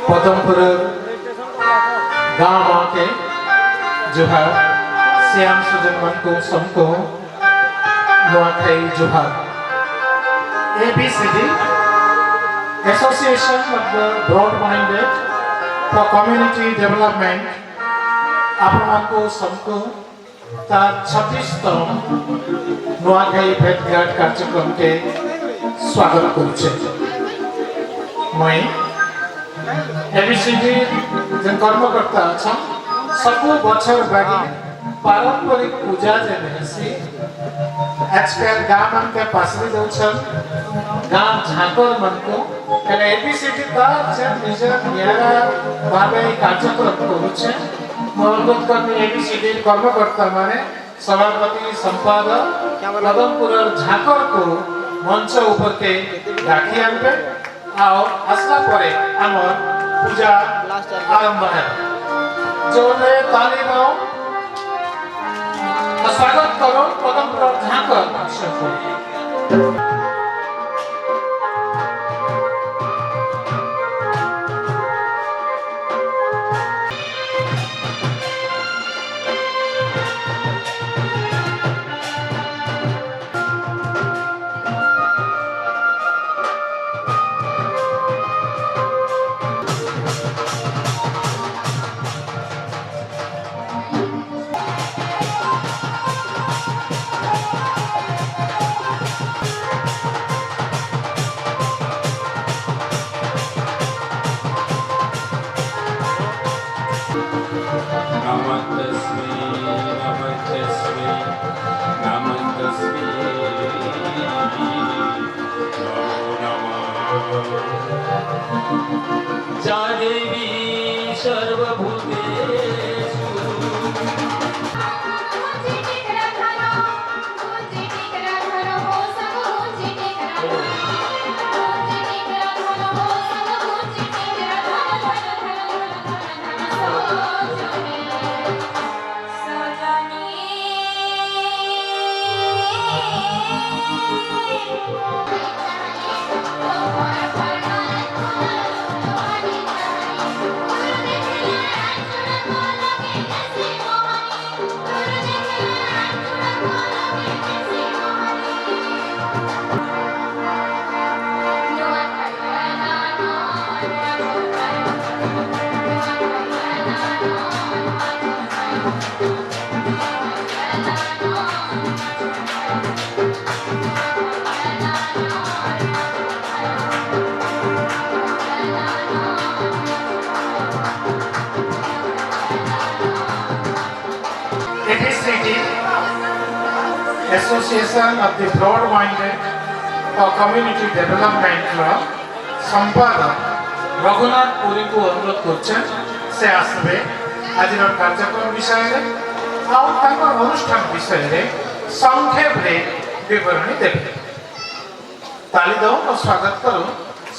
पदमपुर गांव के जुहार श्याम सुजन मन को सबको नुआखाई जुहार ABCD Association of the Broad-Minded for Community Development आपको सबको तार 26तम नुआखाई भेटघाट कार्यक्रम के स्वागत करुचे मैं ABCD जन कर्मकर्ता अच्छा सबको बच्चों बागी पारंपरिक पूजा जने से आजकल गांव मन के पासरी दोचन गांव झाकर मन को कने ABCD का जन निजर न्यारा भावे कार्यक्रम करुचे अनुरोध करने ABCD कर्मकर्ता माने सभापति संपादक पदमपुर झाकर को मंच ऊपर के डाकी आनबे आओ असला परे आमर पूजा आरंभ है जोरे ताली माओ स्वागत करो पदमपुर झाकर सबको देवी सर्वभूतेषु ABCD Association of the Broad-Minded for Community Development Club संपादक रघुनाथ पुरी को अनुरोध करछन से आसबे आजिर कार्यक्रम विषय रे और ताकर अनुष्ठान विषय रे संक्षेप रे विवरणी देबे ताली दो और स्वागत करो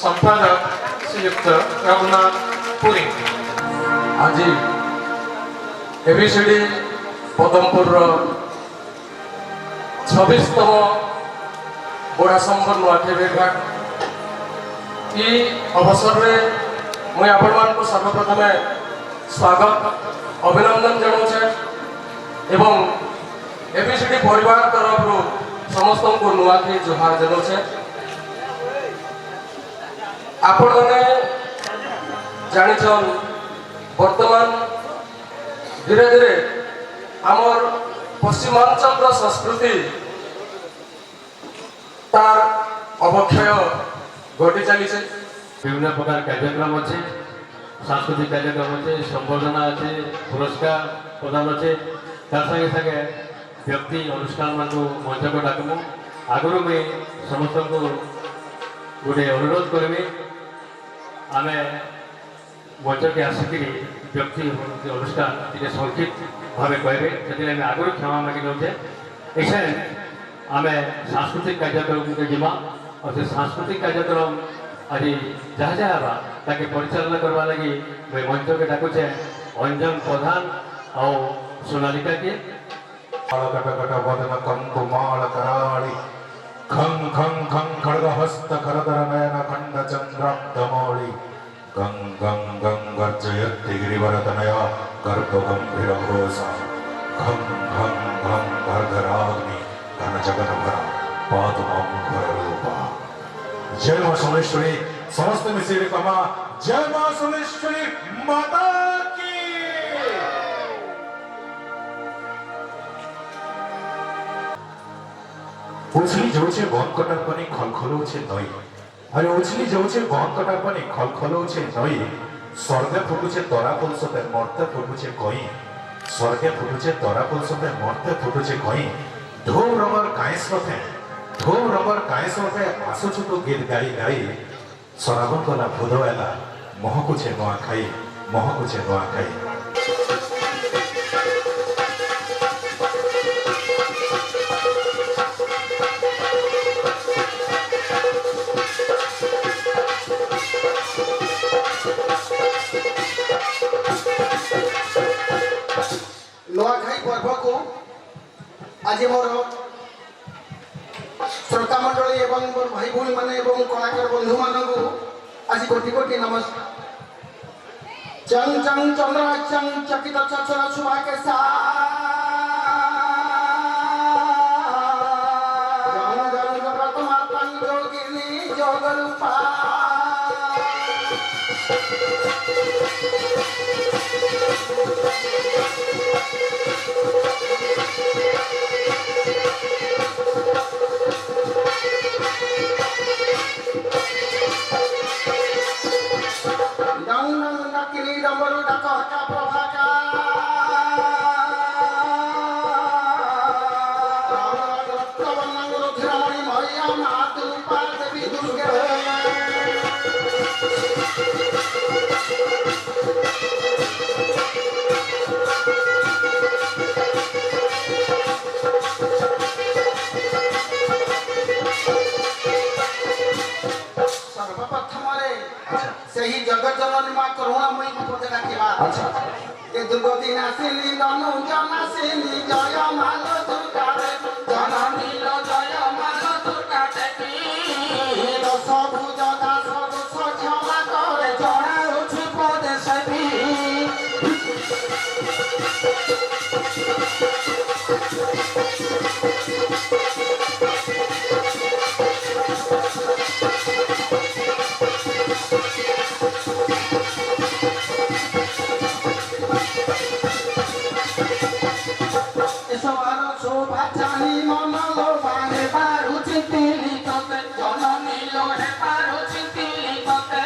संपादक श्रीयुक्त रघुनाथ पुरी आज ABCD पदमपुर 26तम बड़ा संबर नुआखाई भेटघाट ये अवसर में मुझे आपण को सर्वप्रथम स्वागत अभिनंदन जनाऊे एवं ABCD परिवार तरफ समस्त को नुआखाई जुहार जनाऊे आपण मैंने जानिछन वर्तमान धीरे धीरे आमर पश्चिमांचल संस्कृति तार अवक्षय घटी चली विभिन्न प्रकार कार्यक्रम अच्छे सांस्कृतिक कार्यक्रम अच्छे संबर्धना अच्छे पुरस्कार प्रदान अच्छे तार संगे संगे व्यक्ति अनुष्ठान मान मंच को डाकमु आगुरी मुझे समस्त को गोटे अनुरोध करमी आम मंच के आसिक व्यक्ति अनुष्ठान टे संक्षिप्त भाव कहे से आगुरी क्षमा मांगी नौचे ऐसे आम सांस्कृतिक कार्यक्रम के जीमा और से सांस्कृतिक कार्यक्रम आज जहाँ जहाँ ताकि परिचालना करवा लगी मैं मंच के डाकुचे अंजन प्रधान और सोनालिका के खं खं खं खड्गहस्त खरधर नयन खंड चंद्राब्दमौळि गं गं गं गर्जयति गिरिवरतनय गर्भगंभीर घोषा घं घं घं घरघराग्नि घन जगन्भरा पादुमंकर रूपा। जय मां सोमेश्वरी। समस्त मिश्री कमा जय मां सोमेश्वरी माता की। उछली जाऊे बंद कटार पानी खलखलाऊे नई अरे उछली जाऊे बंद कटार पानी खलखलाऊे नई स्वर्गे फुटुचे तरा पुलसते मरते फुटुचे कई स्वर्गे फुटुचे तरा पुलसते मरते फुटुचे कई धूम रंगर कायस रथे आसुछु तो गीत गाई गाई सराबन गला भूदवाला महकुचे नुआ खाई नुआखाई पर्व को आज मोर श्रोता मंडली एवं मोर भाई भूणी माने एवं कलाकार बंधु मानक आज कोटि कोटि नमस्कार। चंग चंग चंद्र चंग चकित चचरा छुआ के साथ गंग गंग प्रतमा पंजोगिनी जोगरूपा डमरू डका प्रभाका रुद्रमणि मैया मातृपा देवी दुर्गे सर्वप्रथम से ही जगत जननी मां करुणामयी को पद डाकिबा। अच्छा ए दुर्गति नासिनी दनु जनासिनी जय माल दुर्गा रे जननी लो जय माल दुर्गा देवी दश भुज दास दोष क्षमा करे जड़ा उछि पदे सभी शोभा चानी मन लो बाहे बारू चितिली तते जननी लो हे बारू चितिली तते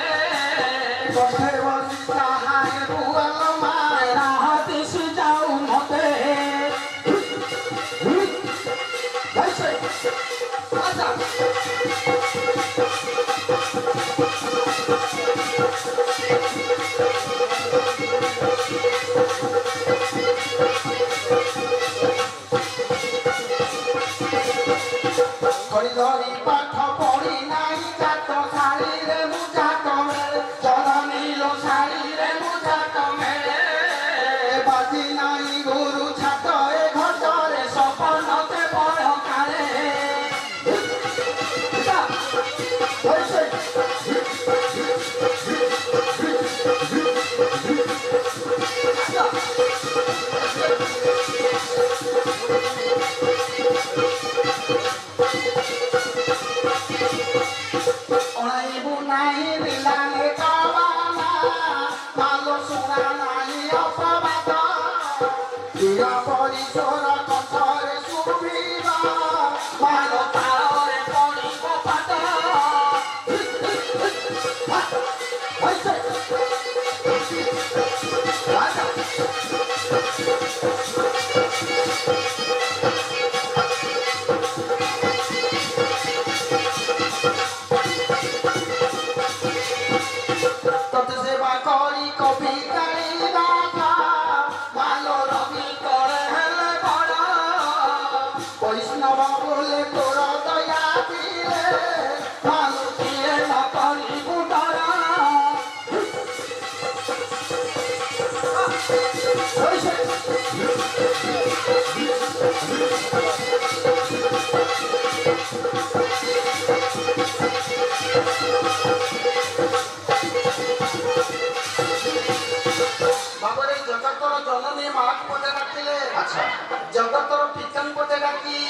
कष्टे बसी सहाय रुआल माय राह दिशि जाऊ मते जैसे आजा धरी पाठ पढ़ी नाई जात शाड़ी रे मुजात मेरे जननी लो शाड़ी रे मुजात मेरे बाजी नाई गुरु छात ए घट रे सपन ते बड़ काले परिचर कथरे सुभिवा मान तारे पड़ी पात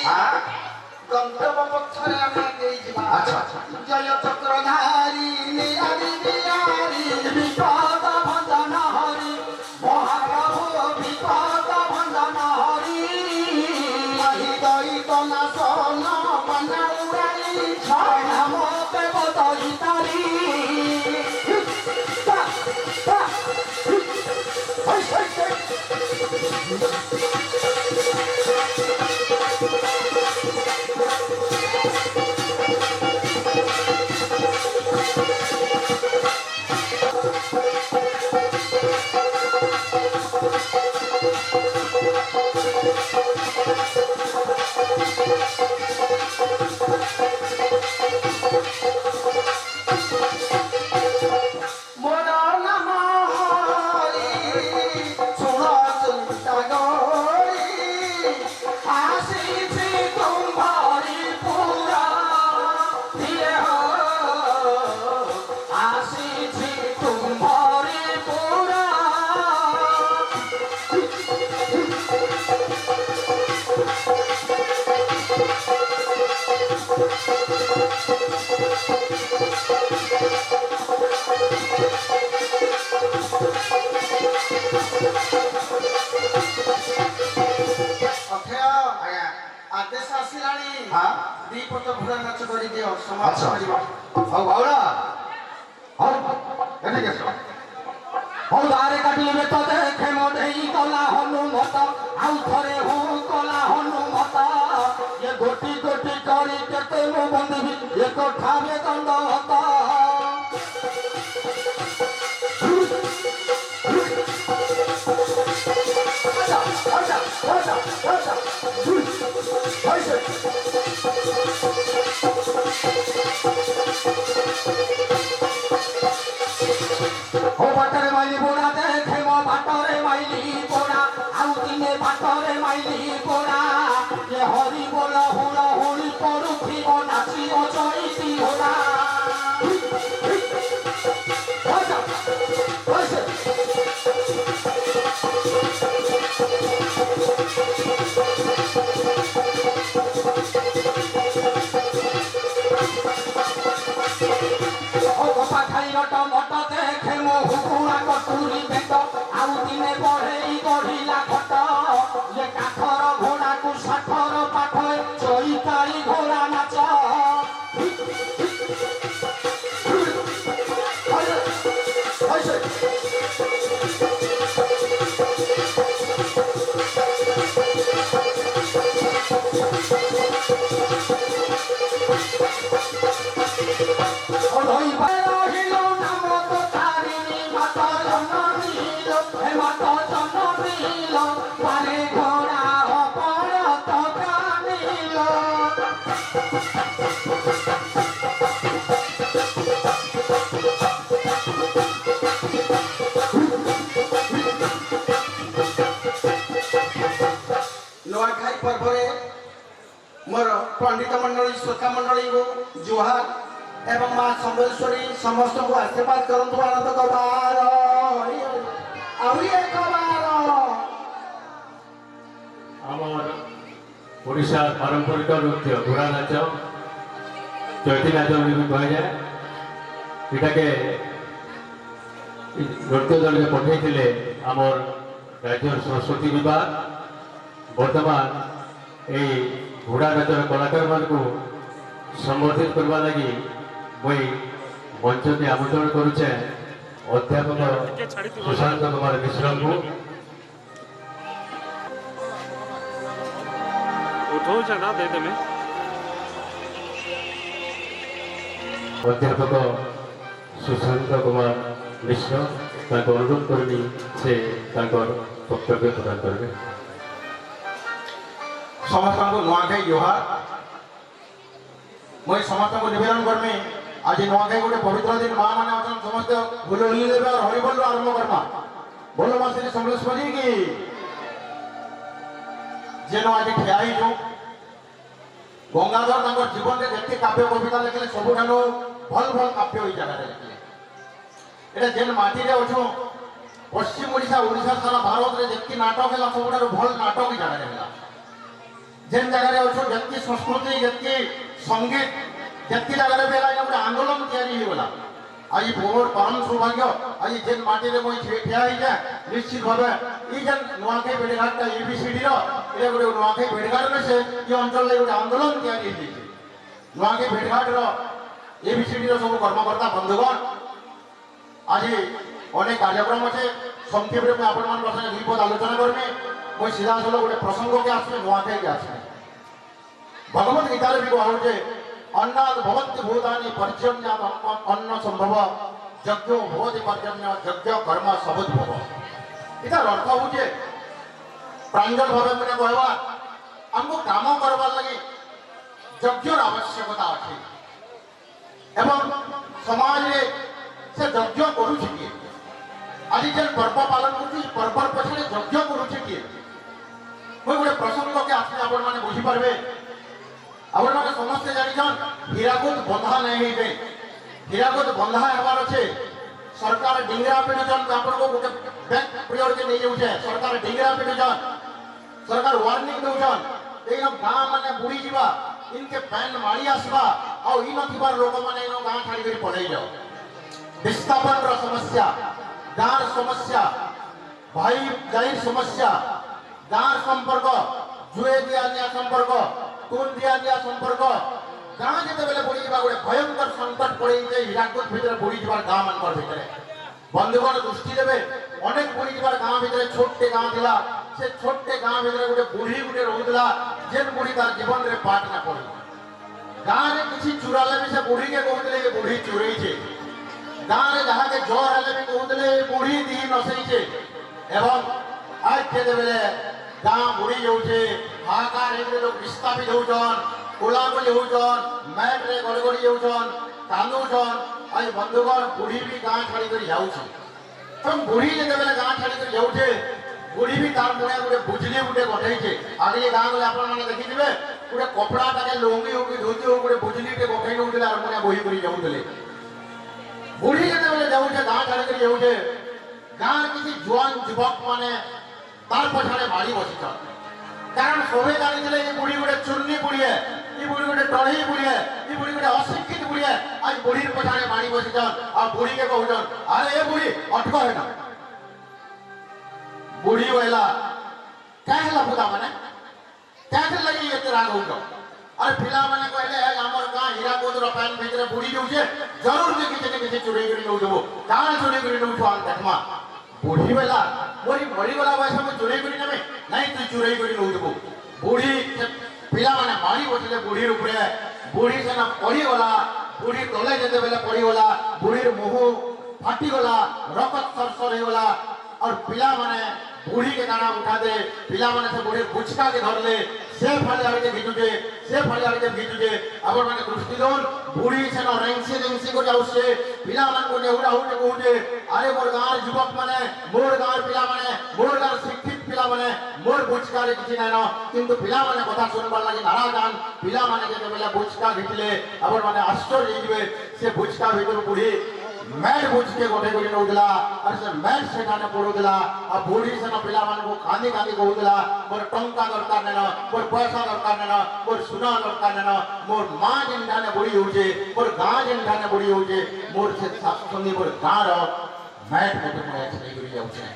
হ্যাঁ গন্তব্য পথরে আমি দেই ଯିବା আচ্ছা জয় চক্রধারী নিরারি বিহারী বিপদ ভঞ্জন হরি মহাপ্রভু বিপদ ভঞ্জন হরি দৈত নাশন বনা উড়াই ছয় নাম দেব দৈতারি মোর নাম হরি শুণ চিন্তা গরি আসিছি তোমারি পুরা দিয়ে আসিছি তোমারি পুরা ଅକ୍ଷୟ ଆଜ୍ଞା ଆଦେଶ ଆସିଲାଣି ହଁ ଦି ପଟ ଘୋଡ଼ା ନାଚ କରିଦିଅ আচ্ছা ସମାପ୍ତ କରିବା ହଉ ବାଉଳା ହଉ ଏଠିକି ଆସ ହଉ ଗାଁରେ କାଟିଲେ ତ ଦେଖେ ମୋ ଦେଇ କଲା ହନୁମତ ଆଉ ଥରେ ହଉ କଲା ହନୁମତ ଏ ଗୋଟି ଗୋଟି କରି କେତେ ମୁଁ ବନ୍ଦିବି ଏକ ଠାବେ ଦଣ୍ଡବତ ও বাটারে মাইলি পোড়া দেখে মো বাটারে মাইলি পোড়া আউ দিনে বাটারে মাইলি পোড়া যে হরি বল হুড় হুড়ি পড়ুথিব নাচিব চড়িতি ঘোড়া ও বাপা খাই রট মট দেখে মো হুকুড়া কটুরি বেট আউ দিনে বঢ়েই গঢ়িলা ঘট যে কাঠর ঘোড়াକୁ ষাঠর পাঠ চৈতাଳି ঘোড়া নাচ রহিল নাম তো তারিণী মাত জন্মিল হে মাত জন্মিল পারে ঘোড়া অপরত কানিল ନୂଆଖାଇ ପର୍ବରେ ମୋର ପଣ୍ଡିତ ମଣ୍ଡଳୀ ଶ୍ରୋତା ମଣ୍ଡଳୀଙ୍କୁ ଜୁହାର ଏବଂ ମା ସମ୍ବଲେଶ୍ୱରୀ ସମସ୍ତଙ୍କୁ ଆଶୀର୍ବାଦ କରନ୍ତୁ ଆନନ୍ଦ କବାର ଆହୁରି ଏକ ବାର আমার ওড়িশার পারম্পরিক নৃত্য ঘোড়া নাচ চৈতি নাচ বলে কুহযাଏ এটাকে নৃত্য দলকে পঠাইলে আমার রাজ্যর সংস্কৃতি বিভাগ বর্তমান এই ঘোড়া নাচর কলাকার মানুষ সম্বর্ধিত করবা লাগি মুই মঞ্চকে আমন্ত্রণ করুছে অধ্যাপক সুশান্ত কুমার মিশ্রଙ୍କୁ ଉଠଉଛ ନା ଦେଇଦେମି ଅଧ୍ୟାପକ ସୁଶାନ୍ତ କୁମାର ମିଶ୍ର ତାଙ୍କୁ ଅନୁରୋଧ କରିବି ସେ ତାଙ୍କର ବକ୍ତବ୍ୟ ପ୍ରଦାନ କରିବେ। ସମସ୍ତଙ୍କୁ ନୂଆଖାଇ ଜୁହାର ମୁଇଁ ସମସ୍ତଙ୍କୁ ନିବେଦନ କରମି ଆଜି ନୂଆଖାଇ ଗୋଟେ ପବିତ୍ର ଦିନ ମା ମାନେ ଅଛନ୍ ସମସ୍ତେ ଫୁଲ ଉଲି ଦେବେ ଆଉ ହରିବୋଲ ଆରମ୍ଭ କରମା ବୋଲ ମା ଶ୍ରୀ ସମଲେଶ୍ୱରୀ କି ଯେନ ଆଜି ଠିଆ ହେଇଛୁ ଗଙ୍ଗାଧର ତାଙ୍କର ଜୀବନରେ ଯେତେ କାବ୍ୟ କବିତା ଲେଖିଲେ ସବୁଠାରୁ ଭଲ ଭଲ କାବ୍ୟ ଏଇ ଜାଗାରେ ଲେଖିଲେ এটা যেন মাটিরে অছু পশ্চিম ওড়িশা ওড়িশা সারা ভারতের যেতকি নাটক হেলা ସବୁଠାରୁ ଭଲ ନାଟକ ଏଇ ଜାଗାରେ ହେଲା जेन जगह अच्छो जत्की संस्कृति जत्की संगीत जत्की जगह भी है गोटे आंदोलन तैयारी होगा आज मोर परम सौभाग्य आज जेन माटी रे मुई ठिया ही जा निश्चित भावे ई जेन नुआखाई भेड़घाटा एबीसीडी रो ये गोटे नुआखाई भेड़घाट में से ये अंचल ले गोटे आंदोलन तैयारी होई नुआखाई भेड़घाट रो एबीसीडी रो सब कर्मकर्ता बंधुगण आज अनेक कार्यक्रम अच्छे संक्षेप में आपण मान संगे दुई पद आलोचना करमी मुई सीधा साल गोटे प्रसंग के आसमे नुआखाई के आसमे भगवत गीता भी कहुचे अन्नाद भवन्ति भूतानि पर्जन्य अन्न संभव यज्ञ भवति पर्जन्य यज्ञ कर्म समुद्भव इतार अर्थ होचे प्रांजल भावे मैंने कहवा हमको काम करवार लगी यज्ञर आवश्यकता अच्छे एवं समाज रे से यज्ञ करुछि किए आज जेन पर्व पालन करुछि पर्व पछरे यज्ञ करुछि किए मुई गोटे प्रसंग के आसमे आपण माने बुझी पारबे आपण माने समस्ते जानिछन हीराकुद बंधा नहीं है हीराकुद बंधा हेबार अच्छे सरकार डिंगरा पिटुछन आपण को गोटे बैंक प्रियर के नहीं जाउछे सरकार डिंगरा पिटुछन सरकार वार्निंग दउछन एनो गां माने बुड़ी जीवा इनके पैन मारी आसबा आ इन थिबार लोक माने इनो गां छाड़ी करी पड़ाई जाओ विस्थापन रो समस्या गांर समस्या भाई जाई समस्या गांर संपर्क जुए दिया संपर्क टून दिया संपर्क गाँ जिते बेले बुड़ी जा गोटे भयंकर संकट पड़े हीराकुद भितर बुड़ी जबार गाँ मान भितर बंधुगण दृष्टि देवे अनेक बुड़ी जबार गाँ भितर छोटे गाँ थिला से छोटे गाँ भितर गोटे बुढ़ी गोटे रोला जेन बुढ़ी तार जीवन रे पाठ ना पड़े गाँ रे किछि चुराले भी से बुढ़ी के कहते बुढ़ी चुरई छे गाँ रे जहाँ के ज्वर हेले भी कहते बुढ़ी दी नसई छे एवं आज के बेले गाँ बुड़ी जाऊे हाहाकार एक लोग विस्थापित होउछन कोलाकोली होउछन मैट रे गड़गड़ी जाऊछन कांदुछन आज बंधुगण बुढ़ी भी गाँ छाड़ी कर जाऊछ तम बुढ़ी जते बेले गाँ छाड़ी कर जाऊे बुढ़ी भी तार मुने गोटे बुझली गोटे गठेइछे आगे गाँ गले आपण माने देखि दिबे गोटे कपड़ा टाके लुंगी हो कि धोती हो गोटे बुझली टे गठेइ नउले आर मुने बोही करी जाउतले बुढ़ी जते बेले जाऊे गाँ छाड़ी कर जाऊे गाँ किसी जुआन युवक माने तार पछाड़े मारी बसिछन कारण सभे जानी ये बुढ़ी गोटे चुन्नी बुढ़ी है ये बुढ़ी गोटे टढ़ी बुढ़ी है ये बुढ़ी गोटे अशिक्षित बुढ़ी है आज बुढ़ी पछाड़े मारी बसिछन आ बुढ़ी के कहउछन अरे ए बुढ़ी अटक है ना बुढ़ी वेला कहला पुता माने कहते लगी एते राग होउछ अरे पिला माने कहले हमर गां हीराकुद रो पैन भितरे बुढ़ी जाउछे जरूर जे किछे किछे चोरी करी नउ देबो कान चोरी करी नउ छान देखमा बुढ़ी बेला मोरी मरी गला वयस में चोरी करी नमे नहीं तू चोरी करी नउ देबो बुढ़ी पिला माने मारी बसले बुढ़ी ऊपर बुढ़ी सेना पड़ी गला बुढ़ी तले जते बेले पड़ी गला बुढ़ीर मुह फाटी गला रक्त सरसर हो गला और पिला माने बुढ़ी के दाना उठा दे पिला माने से बुढ़ी बुचका के धर ले से फले आगे भिजुजे से फले आगे भिजुजे अपन माने दृष्टि दोन बुढ़ी से न रेंसी को जाउ से पिला मान को नेउरा होते कहूजे अरे मोर गार युवक माने मोर गार पिला माने मोर गार शिक्षित पिला माने मोर बुचका रे किछि नानो किंतु पिला माने कथा सुनबार लागि नारा गान पिला माने जे बेला बुचका भितले अपन माने आश्चर्य होइबे से बुचका भितर बुढ़ी मैट बुझ के गोटे गोटे नउदला और से मैट से खाने पड़ुदला आ बुढ़ी से न पिला मान को कांदी कांदी कहउदला मोर टंका दरकार नेना मोर पैसा दरकार नेना मोर सुना दरकार नेना मोर मां जिन धाने बुढ़ी होजे मोर गां जिन धाने बुढ़ी होजे मोर से सासुनी मोर गां रो मैट मोटे मोटे छई करी जाउछे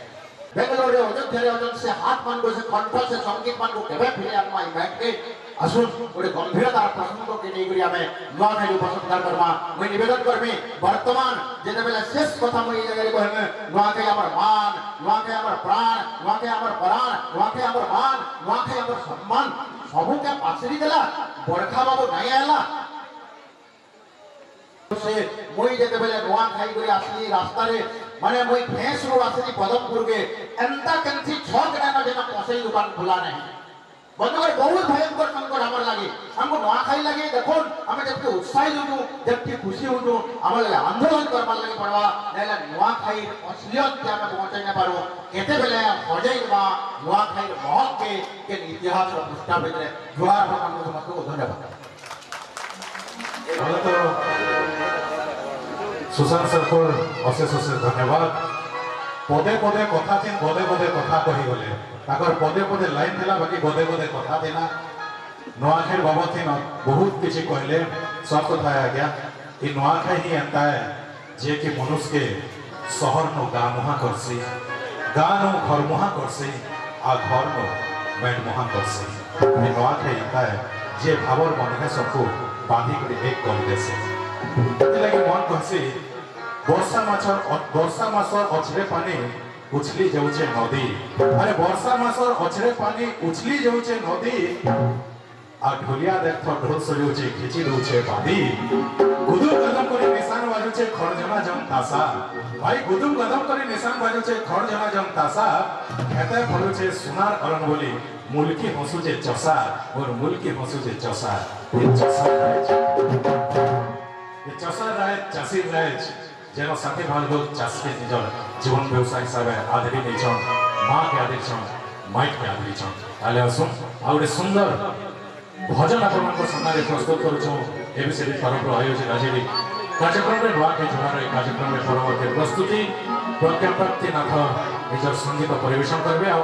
बेंगलोर रे अयोध्या से हाथ मान को से कंठ से संगीत मान को केबे फिरे आत्मा मैट के असुन गोटे गंभीरतार प्रसंग के नहीं हमें नुआ खाई उपसंहार करवा मुझे निवेदन करमी वर्तमान जेते बेले शेष कथा मुझे जगह कहमे नुआ खाई हमर मान नुआ खाई हमर प्राण नुआ खाई हमर प्राण नुआ खाई हमर मान नुआ खाई हमर सम्मान सबू के पासरी देला बरखा बाबू नहीं आला से मुई जेते बेले नुआ खाई करी आसली रास्ता रे माने मुई भेस रो आसली पदमपुर के एंता कंथी छक डाना जेना पसई दुकान खुला नहीं बंधुगण बहुत भयंकर संकट हमारे लगे हमको नुआ खाई लगे देखो हमें जबकि उत्साहित हो जबकि खुशी हो हमारे लगे आंदोलन करवार लगे पड़वा नेला नुआ खाई असलियत के हमें पहुंचाई न पारो केते बेले हजाई बा नुआ खाई महक के इतिहास और पुष्टा भितरे जुहार हो हमको समस्त को धन्यवाद तो सुशांत सर को अशेष अशेष धन्यवाद पदे पदे कथा थी पदे पदे कथा कही गले ताकर पदे पदे लाइन थिला बाकी पदे पदे कथा थिना नुआखाई बाबत ही बहुत किसी कहले सब कथा आज्ञा ये नुआखाई ही एंता है जे कि मनुष्य के शहर नो गाँ मुहा करसी गाँ नो घर मुहा करसी आ घर नो बैंड मुहा करसी ये नुआखाई एंता है जे भावर मन सबको बांधी कर एक कर देसे लगे मन कहसी वर्षा मासर अछरे पानी उछली जाऊे नदी अरे वर्षा मासर अछरे पानी उछली जाऊे नदी आ ढोलिया देख ढोल सजाऊे खिची दौचे बादी गुदुम कदम करे निशान बाजुचे खड़जना जम तासा भाई गुदुम कदम करे निशान बाजुचे खड़जना जम तासा खेते फलुचे सुनार अरण बोली मुल्की हंसुचे चसा और मुल्की हंसुचे चसा ये चसा राय चासी राय जेनो साथी भाई लोग चाष के निजर जीवन व्यवसाय हिसाब से आदरी नहीं छन माँ के आदरी छन माइक के आदरी छन ताले असुन आउरे सुंदर भजन आपण को सामने प्रस्तुत करूछु एबीसीडी परंपरा आयोजित आज कार्यक्रम रे नुआ के जुहार कार्यक्रम रे परवर्ती प्रस्तुति प्रज्ञा प्राप्ति नाथ निजर संगीत परिवेशन करबे आ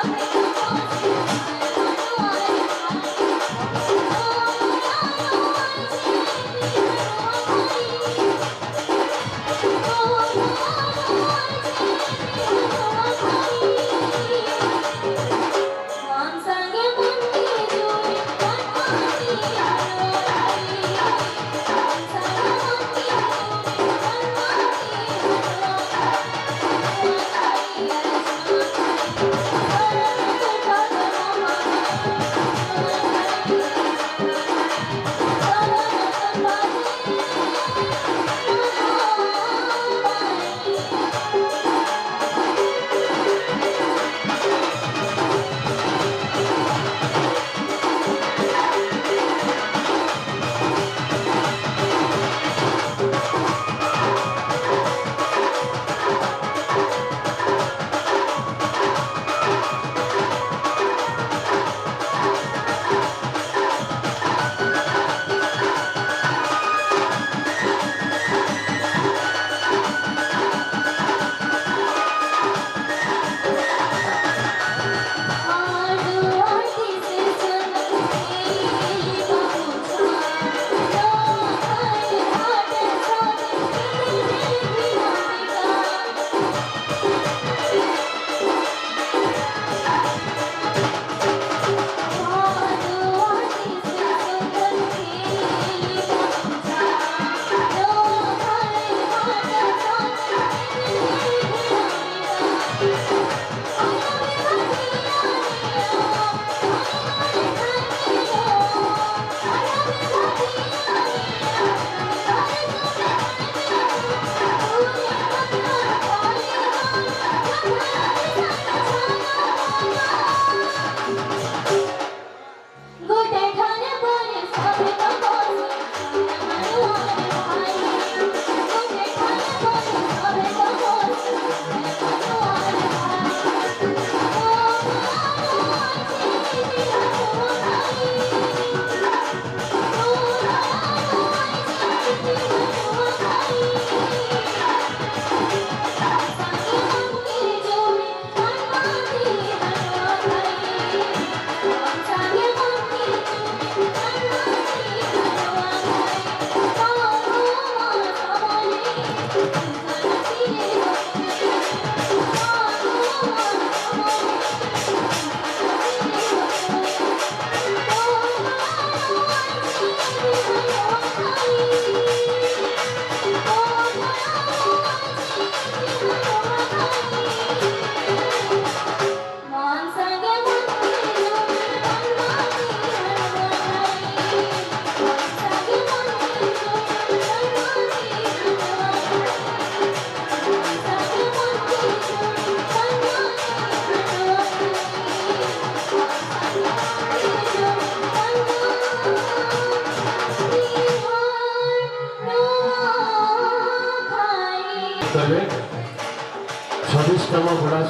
Thank you.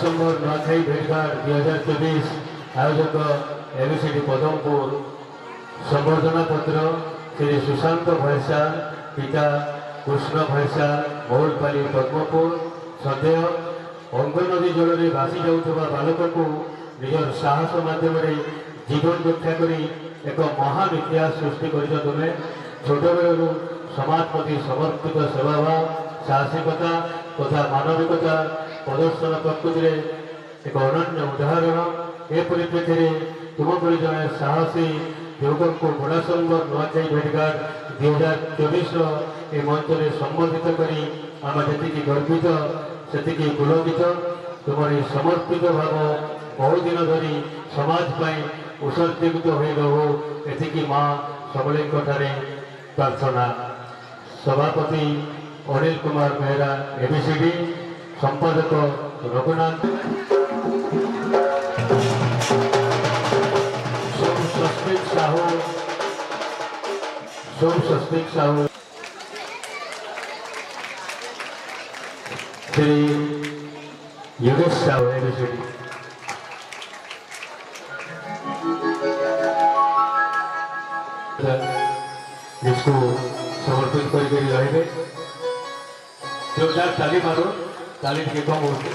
সম্ভব নোয়াখাই ভেটঘাট 2024 আয়োজক এবিসিডি পদমপুর সম্বর্ধনা পত্র শ্রী সুশান্ত ভৈসার পিতা কৃষ্ণ ভৈসার মৌলপালি পদ্মপুর সଦେହ ଅଙ୍ଗ ନଦୀ ଜଳରେ ଭାସି ଯାଉଥିବା ବାଳକକୁ ନିଜର ସାହସ ମାଧ୍ୟମରେ ଜୀବନ ରକ୍ଷା କରି ଏକ ମହାନ ଇତିହାସ ସୃଷ୍ଟି କରିଛ ତୁମେ। ଛୋଟବେଳରୁ ସମାଜ ପ୍ରତି ସମର୍ପିତ ସେବାଭାବ ସାହସିକତା ତଥା ମାନବିକତା ପ୍ରଦର୍ଶନ ପ୍ରକୃତିରେ ଏକ ଅନନ୍ୟ ଉଦାହରଣ। ଏ ପରିପ୍ରେକ୍ଷୀରେ ତୁମ ପରି ଜଣେ ସାହସୀ ଯୁବକଙ୍କୁ ଭୋଳାଶଙ୍କର ନୂଆଖାଇ ଭେଟଘାଟ 2024ର ଏ ମଞ୍ଚରେ ସମ୍ବୋଧିତ କରି ଆମେ ଯେତିକି ଗର୍ବିତ ସେତିକି ପୁଲକିତ। ତୁମର ଏହି ସମର୍ପିତ ଭାବ ବହୁଦିନ ଧରି ସମାଜ ପାଇଁ ଉତ୍ସର୍ଗୀକୃତ ହୋଇ ରହୁ ଏତିକି ମା ସବୁଳିଙ୍କଠାରେ ପ୍ରାର୍ଥନା। ସଭାପତି ଅନିଲ କୁମାର ବେହେରା ଏବିସିଡି, ସମ୍ପାଦକ ରଘୁନାଥ स्वस्तिक साहू श्री योगेश साहू एबिसिडी जिसको समर्पित करके रहे जोरदार ताली मारो, ताली के कम होते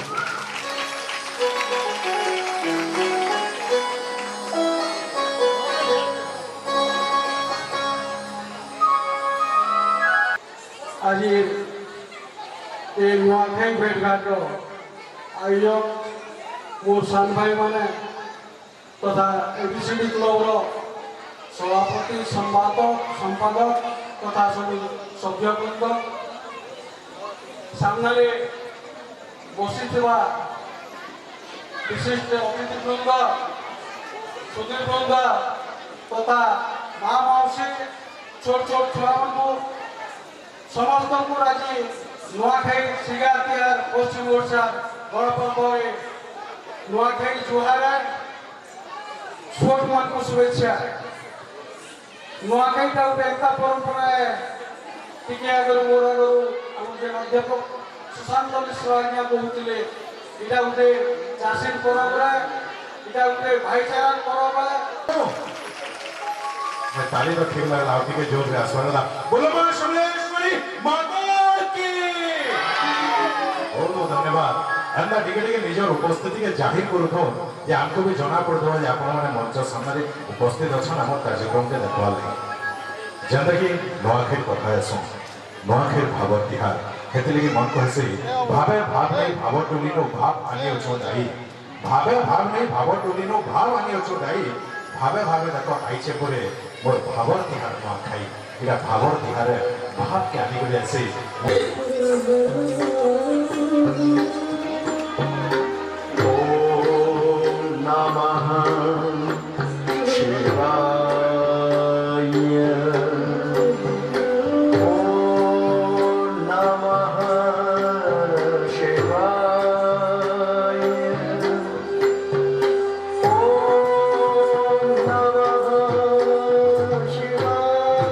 आज ये नुआखाई भेटघाट आयोजक मोर सान भाई माने तथा एबिसिडी क्लब सभापति संपादक तथा सब सभ्यवृंद सामने बसी विशिष्ट अतिथिवृंद सुधीरवृंद तथा माँ मौसी छोट छोट छुआ समस्त को आज नुआखाई सिगार तिहार पश्चिम ओडिशा बड़ पर्व नुआखाई जुहार छोट मान को शुभेच्छा। नुआखाईटा गोटे एंता परंपरा टिके आगर मोर आगर आम जेन अध्यापक सुशांत मिश्र आज्ञा कहते इटा गोटे चाषी परंपरा इटा गोटे भाईचारा परंपरा। ताली तो ठीक लगा आवती के जोर से आसवाला बोलो मां समलेश्वरी माता की बहुत बहुत धन्यवाद। अन्ना टिके टिके निजर उपस्थिति के जाहिर करूथो जे हमको भी जना पड़तो जे आपण माने मंच सामने उपस्थित अछन हमर कार्यक्रम के देखवा लागि जंदा कि नवाखेर कथा आसो नवाखेर भाव तिहार हेते लगी मन को हसे भावे भाव नहीं भाव टोली नो भाव आनी अछो दाई भावे भाव नहीं भाव टोली नो भाव आनी अछो दाई भावे भावे देखो आइछे परे मोर भावर तिहार नुआखाई इरा भावर तिहार भाव के आनी करे आसे ओम नमः शिवाय ओम नमः शिवाय ओम नमः शिवाय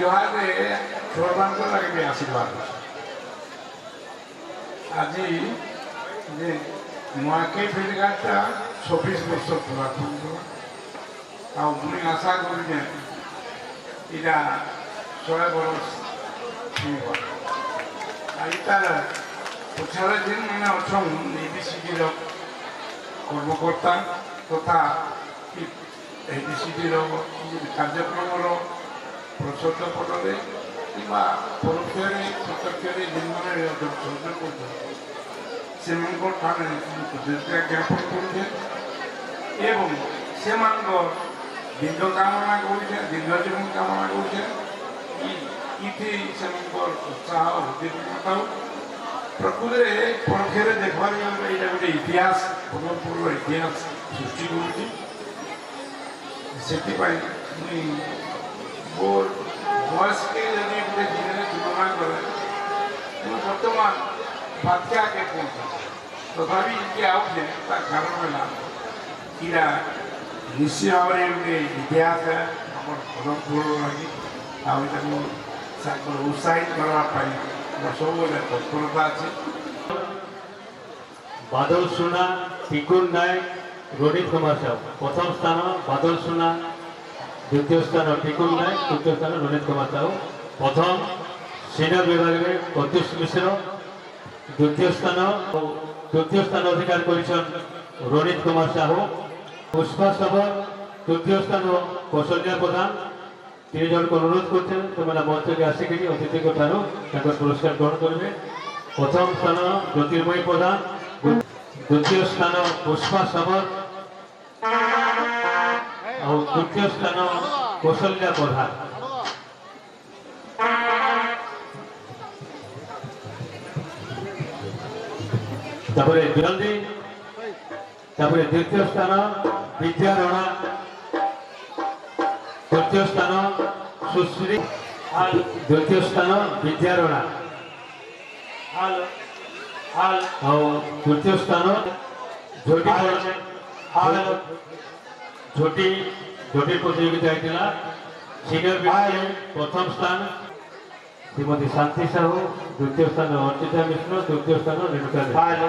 ଜୁହାରରେ ଛୁଆମାନଙ୍କ ଲାଗି ବି ଆଶୀର୍ବାଦ ଅଛି। ଆଜି ଯେ ନୂଆଖାଇ ଫେରିଘାଟଟା 26 ବର୍ଷ ପୁରା କରୁଥିଲା ଆଉ ମୁଇଁ ଆଶା କରୁଛେ ଏଇଟା 100 ବର୍ଷ ଥିବ। ଆଉ ତାର ପଛରେ ଯେନ୍ମାନେ ଅଛନ୍ ଏବିସିଡିର କର୍ମକର୍ତ୍ତା ତଥା ଏବିସିଡିର କାର୍ଯ୍ୟକ୍ରମର ପ୍ରଚ୍ଛଦ ପଟରେ କିମ୍ବା ପରୋକ୍ଷରେ ପ୍ରତ୍ୟକ୍ଷରେ ଯେନ୍ମାନେ ସହଯୋଗ କରୁଛନ୍ତି ସେମାନଙ୍କର ଠାନେ କୃତଜ୍ଞତା ଜ୍ଞାପନ କରୁଛେ ଏବଂ ସେମାନଙ୍କ ଦୀର୍ଘ କାମନା କରୁଛେ, ଦୀର୍ଘ ଜୀବନ କାମନା କରୁଛେ। ଇଥି ସେମାନଙ୍କର ଉତ୍ସାହ ଉଦ୍ଦୀପନା ଥାଉ। ପ୍ରକୃତରେ ପରୋକ୍ଷରେ ଦେଖିବାର ଏଇଟା ଗୋଟେ ଇତିହାସ, ପୂର୍ବପୂର୍ବ ଇତିହାସ ସୃଷ୍ଟି କରୁଛି। ସେଥିପାଇଁ ମୁଇଁ ମୋର ବୟସକେ ଯଦି ଗୋଟେ ଦିନରେ ତୁଳନା କରେ ମୁଁ ବର୍ତ୍ତମାନ ବାତ୍ୟାକେ ପହଞ୍ଚେ ତଥାପି ଇଏ ଆଉଛେ ତାର କାରଣ ହେଲା ଏଇଟା ନିଶ୍ଚିତ ଭାବରେ ଗୋଟେ ଇତିହାସ ଆମର ପରମ୍ପରା ଲାଗି ଆଉ ଏଟାକୁ ଉତ୍ସାହିତ କରିବା ପାଇଁ ସବୁବେଳେ ତତ୍ପରତା ଅଛି। বাদল সোনা, টিকুন নায়ক, রণিত কুমার সাউ। প্রথম স্থান বাদল সোনা, দ্বিতীয় স্থান টিকুন নায়ক, তৃতীয় স্থান রণিত কুমার সাউ। প্রথম সিনিয়র বিভাগে প্রত্যুষ মিশ্র, দ্বিতীয় স্থান অধিকার করেছেন রণিত কুমার সাহু। পুষ্পা সবর তৃতীয় স্থান কৌশল্যা প্রধান। তিনি জনকে অনুরোধ করছেন তোমরা মঞ্চকে আসিকি অতিথিক ঠার তাঁর পুরস্কার গ্রহণ করবে। প্রথম স্থান জ্যোতির্ময়ী প্রধান, দ্বিতীয় স্থান পুষ্পা সবর আর তৃতীয় স্থান কৌশল্যা প্রধান। তারপরে জলদি তারপরে দ্বিতীয় স্থান বিদ্যা রণা, তৃতীয় স্থান সুশ্রী, দ্বিতীয় স্থান বিদ্যা রণা ଆଉ ତୃତୀୟ ସ୍ଥାନ ଝୋଟି ପ୍ରତିଯୋଗିତା ହେଇଥିଲା। ସିନିୟର ବିଭାଗରେ ପ୍ରଥମ ସ୍ଥାନ ଶ୍ରୀମତୀ ଶାନ୍ତି ସାହୁ, ଦ୍ୱିତୀୟ ସ୍ଥାନ ଅର୍ଚିତା ମିଶ୍ର, ତୃତୀୟ ସ୍ଥାନ ରେଣୁକା ଦେବ।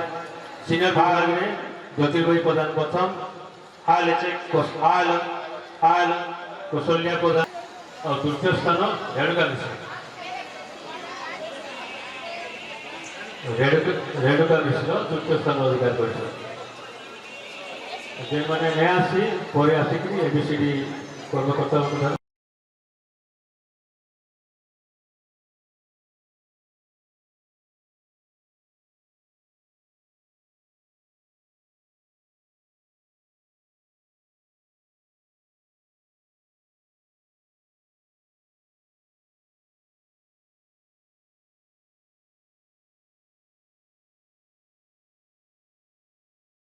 ସିନିୟର ବିଭାଗରେ ଜ୍ୟୋତିର୍ମୟୀ ପ୍ରଧାନ ପ୍ରଥମ, କୌଶଲ୍ୟା ପ୍ରଧାନ ଆଉ ତୃତୀୟ ସ୍ଥାନ ରେଣୁକା ମିଶ୍ର। ରେଣୁକା ମିଶ୍ର ତୃତୀୟ ସ୍ଥାନ ଅଧିକାର କରିଛନ୍ତି। ଯେଉଁମାନେ ନେଇ ଆସି ପରେ ଆସିକି ଏବିସିଡି କର୍ମକର୍ତ୍ତାଙ୍କ